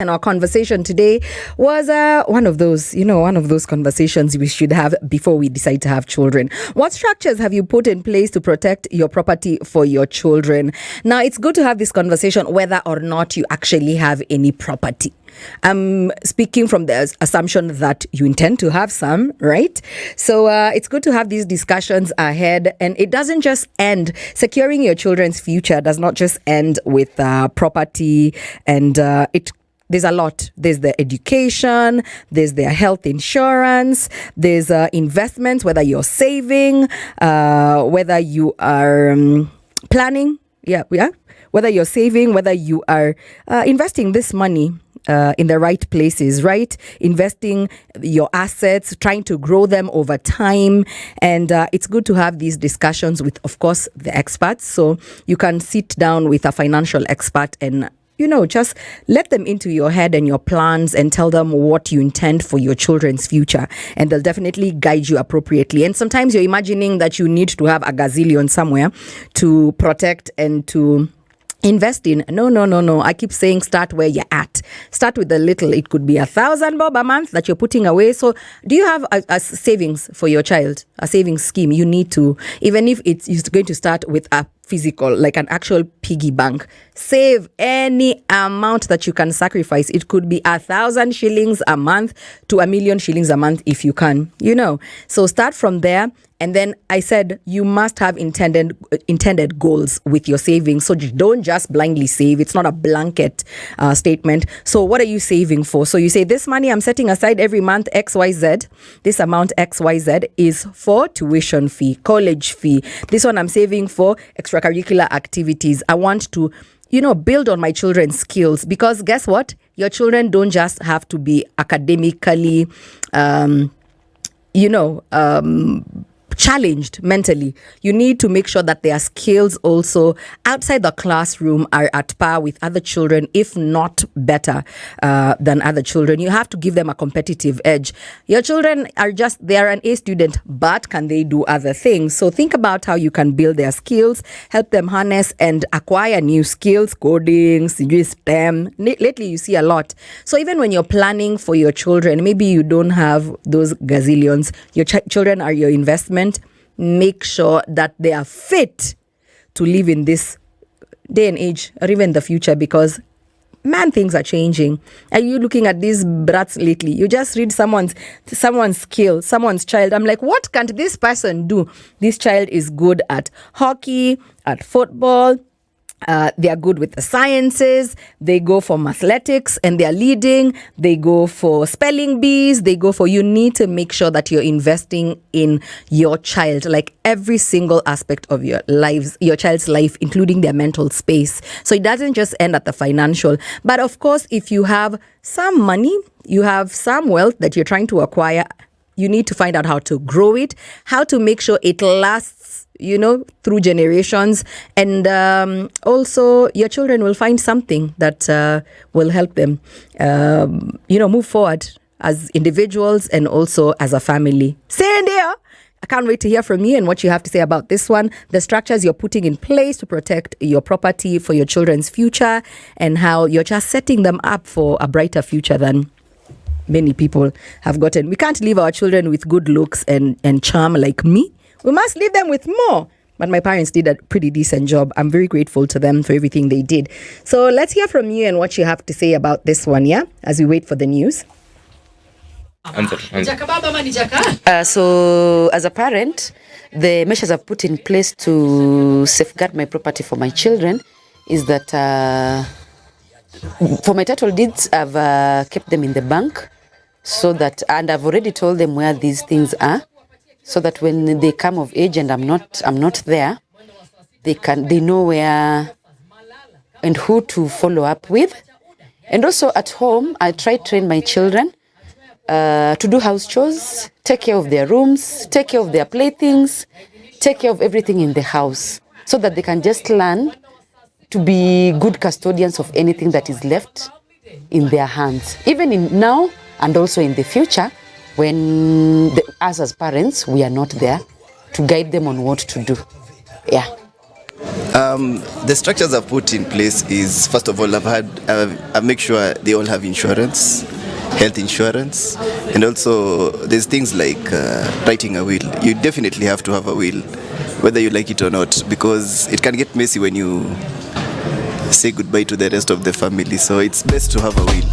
And our conversation today was one of those conversations we should have before we decide to have children. What structures have you put in place to protect your property for your children? Now, it's good to have this conversation whether or not you actually have any property. I'm speaking from the assumption that you intend to have some, right? So it's good to have these discussions ahead, and it doesn't just end. Securing your children's future does not just end with property, and there's a lot. There's the education, there's their health insurance, there's investments, whether you're saving, whether you are planning, whether you're saving, whether you are investing this money in the right places, right? Investing your assets, trying to grow them over time. And it's good to have these discussions with, of course, the experts. So you can sit down with a financial expert and just let them into your head and your plans and tell them what you intend for your children's future. And they'll definitely guide you appropriately. And sometimes you're imagining that you need to have a gazillion somewhere to protect and to invest in. No. I keep saying start where you're at. Start with a little. It could be 1,000 bob a month that you're putting away. So do you have a savings for your child? A savings scheme? You need to, even if it's going to start with a physical, like an actual piggy bank. Save any amount that you can sacrifice. It could be 1,000 shillings a month to 1,000,000 shillings a month if you can, So start from there. And then I said you must have intended goals with your savings. So don't just blindly save. It's not a blanket statement. So what are you saving for? So you say, this money I'm setting aside every month, XYZ. This amount XYZ is for tuition fee, college fee. This one I'm saving for extracurricular activities. I want to build on my children's skills, because guess what? Your children don't just have to be academically, challenged mentally. You need to make sure that their skills also outside the classroom are at par with other children, if not better than other children. You have to give them a competitive edge. Your children they are an A student, but can they do other things? So think about how you can build their skills, help them harness and acquire new skills, coding, STEM. Lately, you see a lot. So even when you're planning for your children, maybe you don't have those gazillions. Your children are your investment. Make sure that they are fit to live in this day and age, or even the future, because things are changing. Are you looking at these brats lately? You just read someone's skill, someone's child. I'm like, what can't this person do? This child is good at hockey, at football. They are good with the sciences. They go for athletics and they are leading. They go for spelling bees. You need to make sure that you're investing in your child, like every single aspect of your child's life, including their mental space. So it doesn't just end at the financial. But of course, if you have some money, you have some wealth that you're trying to acquire, you need to find out how to grow it, how to make sure it lasts through generations. And also your children will find something that will help them, move forward as individuals and also as a family. Sandia, I can't wait to hear from you and what you have to say about this one, the structures you're putting in place to protect your property for your children's future, and how you're just setting them up for a brighter future than many people have gotten. We can't leave our children with good looks and charm like me. We must leave them with more. But my parents did a pretty decent job. I'm very grateful to them for everything they did. So let's hear from you and what you have to say about this one, as we wait for the news. So as a parent, the measures I've put in place to safeguard my property for my children is that for my title deeds, I've kept them in the bank, and I've already told them where these things are, so that when they come of age and I'm not there, they know where and who to follow up with. And also at home, I try to train my children to do house chores, take care of their rooms, take care of their playthings, take care of everything in the house, so that they can just learn to be good custodians of anything that is left in their hands, even in now and also in the future, when us as parents, we are not there to guide them on what to do. Yeah. The structures I've put in place is, first of all, I've make sure they all have insurance, health insurance, and also there's things like writing a will. You definitely have to have a will, whether you like it or not, because it can get messy when you say goodbye to the rest of the family. So it's best to have a will.